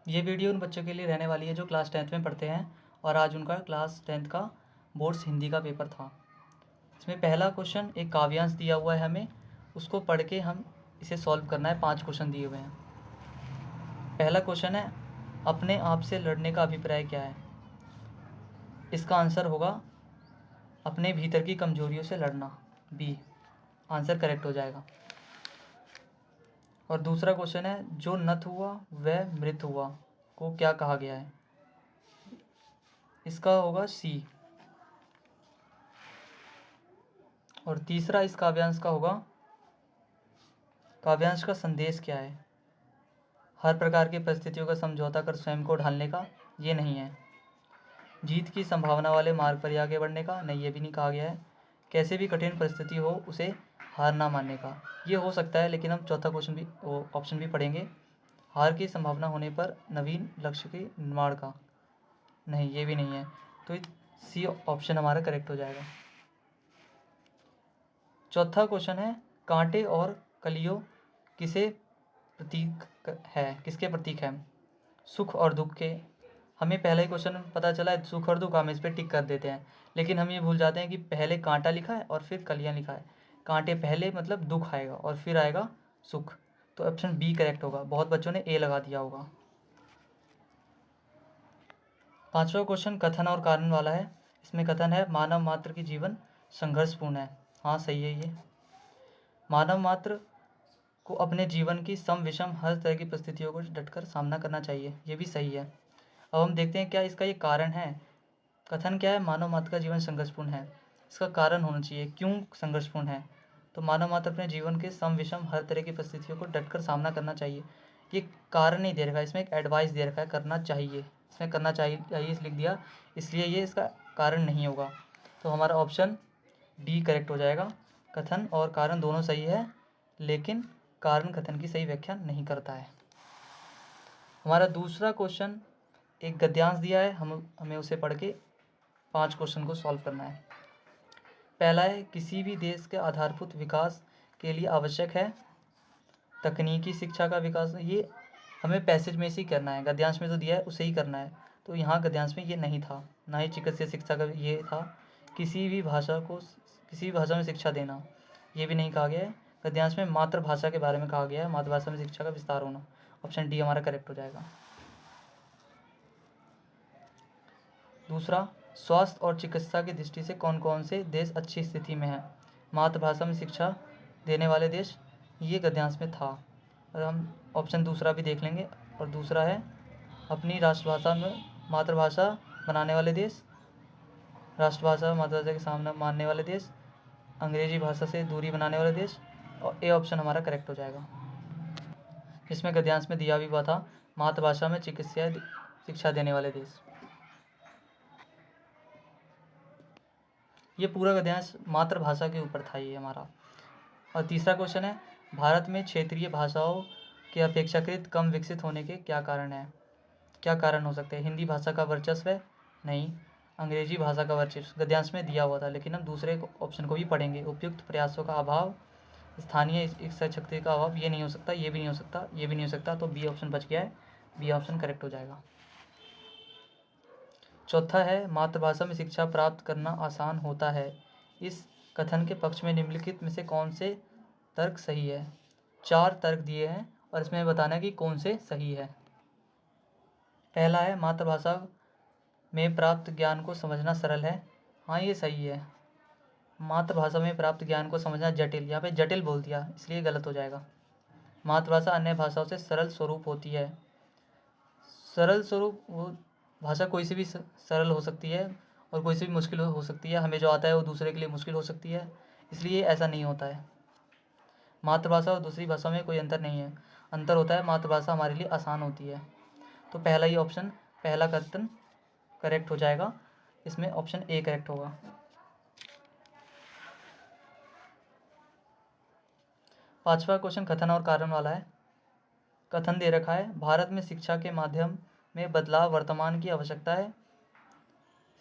ये वीडियो उन बच्चों के लिए रहने वाली है जो क्लास 10th में पढ़ते हैं और आज उनका क्लास 10th का बोर्ड्स हिंदी का पेपर था। इसमें पहला क्वेश्चन एक काव्यांश दिया हुआ है, हमें उसको पढ़ के हम इसे सॉल्व करना है। 5 क्वेश्चन दिए हुए हैं। पहला क्वेश्चन है, अपने आप से लड़ने का अभिप्राय क्या है? इसका आंसर होगा अपने भीतर की कमजोरियों से लड़ना, बी आंसर करेक्ट हो जाएगा। और दूसरा क्वेश्चन है, जो नत हुआ वह मृत हुआ को क्या कहा गया है? इसका होगा सी। और तीसरा इस काव्यांश का होगा, काव्यांश का संदेश क्या है? हर प्रकार की परिस्थितियों का समझौता कर स्वयं को ढालने का, ये नहीं है। जीत की संभावना वाले मार्ग पर आगे बढ़ने का, नहीं, ये भी नहीं कहा गया है। कैसे भी कठिन परिस्थिति हो उसे हार ना मानने का, ये हो सकता है, लेकिन हम चौथा क्वेश्चन भी ऑप्शन भी पढ़ेंगे। हार की संभावना होने पर नवीन लक्ष्य के निर्माण का, नहीं, ये भी नहीं है। तो सी ऑप्शन हमारा करेक्ट हो जाएगा। चौथा क्वेश्चन है, कांटे और कलियों किसे प्रतीक है, किसके प्रतीक है? सुख और दुख के। हमें पहला ही क्वेश्चन पता चला है सुख और दुख, हम इस पर टिक कर देते हैं, लेकिन हम ये भूल जाते हैं कि पहले कांटा लिखा है और फिर कलियां लिखा है। कांटे पहले मतलब दुख आएगा और फिर आएगा सुख, तो ऑप्शन बी करेक्ट होगा। बहुत बच्चों ने ए लगा दिया होगा। पांचवा क्वेश्चन कथन और कारण वाला है। इसमें कथन है, मानव मात्र की जीवन संघर्षपूर्ण है। हाँ, सही है। ये मानव मात्र को अपने जीवन की सम विषम हर तरह की परिस्थितियों को डटकर सामना करना चाहिए, ये भी सही है। अब हम देखते हैं क्या इसका ये कारण है। कथन क्या है? मानव मात्र का जीवन संघर्षपूर्ण है। इसका कारण होना चाहिए, क्यों संघर्षपूर्ण है? तो मानव मात्र अपने जीवन के सम विषम हर तरह की परिस्थितियों को डटकर सामना करना चाहिए। ये कारण नहीं दे रखा है, इसमें एक एडवाइस दे रखा है, करना चाहिए। इसमें करना चाहिए लिख दिया, इसलिए ये इसका कारण नहीं होगा। तो हमारा ऑप्शन डी करेक्ट हो जाएगा। कथन और कारण दोनों सही है, लेकिन कारण कथन की सही व्याख्या नहीं करता है। हमारा दूसरा क्वेश्चन एक गद्यांश दिया है, हमें उसे पढ़ के 5 क्वेश्चन को सॉल्व करना है। पहला है, किसी भी देश के आधारभूत विकास के लिए आवश्यक है तकनीकी शिक्षा का विकास। ये हमें पैसेज में से ही करना है, गद्यांश में तो दिया है उसे ही करना है। तो यहाँ गद्यांश में ये नहीं था, ना ही चिकित्सा शिक्षा का ये था। किसी भी भाषा में शिक्षा देना, ये भी नहीं कहा गया है। गद्यांश में मातृभाषा के बारे में कहा गया है, मातृभाषा में शिक्षा का विस्तार होना। ऑप्शन डी हमारा करेक्ट हो जाएगा। दूसरा, स्वास्थ्य और चिकित्सा की दृष्टि से कौन कौन से देश अच्छी स्थिति में हैं? मातृभाषा में शिक्षा देने वाले देश, ये गद्यांश में था। और हम ऑप्शन दूसरा भी देख लेंगे। और दूसरा है, अपनी राष्ट्रभाषा में मातृभाषा बनाने वाले देश, राष्ट्रभाषा मातृभाषा के सामने मानने वाले देश, अंग्रेजी भाषा से दूरी बनाने वाले देश। और ए ऑप्शन हमारा करेक्ट हो जाएगा, जिसमें गद्यांश में दिया भी हुआ था मातृभाषा में चिकित्सा शिक्षा देने वाले देश। ये पूरा गद्यांश मातृभाषा के ऊपर था ये हमारा। और तीसरा क्वेश्चन है, भारत में क्षेत्रीय भाषाओं के अपेक्षाकृत कम विकसित होने के क्या कारण है? क्या कारण हो सकते हैं? हिंदी भाषा का वर्चस्व है, नहीं। अंग्रेजी भाषा का वर्चस्व गद्यांश में दिया हुआ था, लेकिन हम दूसरे ऑप्शन को भी पढ़ेंगे। उपयुक्त प्रयासों का अभाव, स्थानीय इच्छा शक्ति का अभाव, ये नहीं हो सकता, ये भी नहीं हो सकता, ये भी नहीं हो सकता। तो बी ऑप्शन बच गया है, बी ऑप्शन करेक्ट हो जाएगा। चौथा है, मातृभाषा में शिक्षा प्राप्त करना आसान होता है। इस कथन के पक्ष में निम्नलिखित में से कौन से तर्क सही है? 4 तर्क दिए हैं और इसमें बताना है कि कौन से सही है। पहला है, मातृभाषा में प्राप्त ज्ञान को समझना सरल है। हाँ, ये सही है। मातृभाषा में प्राप्त ज्ञान को समझना जटिल, यहाँ पे जटिल बोल दिया, इसलिए गलत हो जाएगा। मातृभाषा अन्य भाषाओं से सरल स्वरूप होती है। सरल स्वरूप, वो भाषा कोई सी भी सरल हो सकती है और कोई सी भी मुश्किल हो सकती है। हमें जो आता है वो दूसरे के लिए मुश्किल हो सकती है, इसलिए ऐसा नहीं होता है। मातृभाषा और दूसरी भाषा में कोई अंतर नहीं है। अंतर होता है मातृभाषा हमारे लिए आसान होती है। तो पहला ही ऑप्शन, पहला कथन करेक्ट हो जाएगा। इसमें ऑप्शन ए करेक्ट होगा। पांचवा क्वेश्चन कथन और कारण वाला है। कथन दे रखा है, भारत में शिक्षा के माध्यम में बदलाव वर्तमान की आवश्यकता है।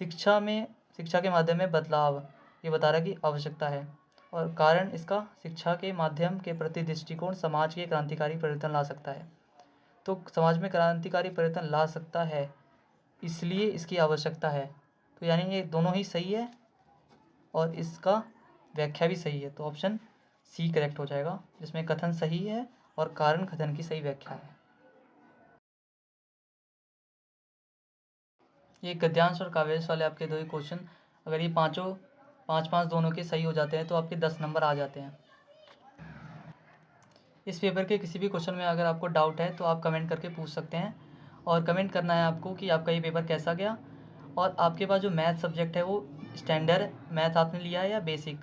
शिक्षा के माध्यम में बदलाव, ये बता रहा है कि आवश्यकता है। और कारण इसका, शिक्षा के माध्यम के प्रति दृष्टिकोण समाज के क्रांतिकारी परिवर्तन ला सकता है। तो समाज में क्रांतिकारी परिवर्तन ला सकता है, इसलिए इसकी आवश्यकता है। तो यानी ये दोनों ही सही है और इसका व्याख्या भी सही है, तो ऑप्शन सी करेक्ट हो जाएगा, जिसमें कथन सही है और कारण कथन की सही व्याख्या है। ये गद्यांश और काव्यांश वाले आपके दो ही क्वेश्चन, अगर ये पाँचों पाँच दोनों के सही हो जाते हैं तो आपके 10 नंबर आ जाते हैं। इस पेपर के किसी भी क्वेश्चन में अगर आपको डाउट है तो आप कमेंट करके पूछ सकते हैं, और कमेंट करना है आपको कि आपका ये पेपर कैसा गया, और आपके पास जो मैथ सब्जेक्ट है वो स्टैंडर्ड मैथ आपने लिया है या बेसिक।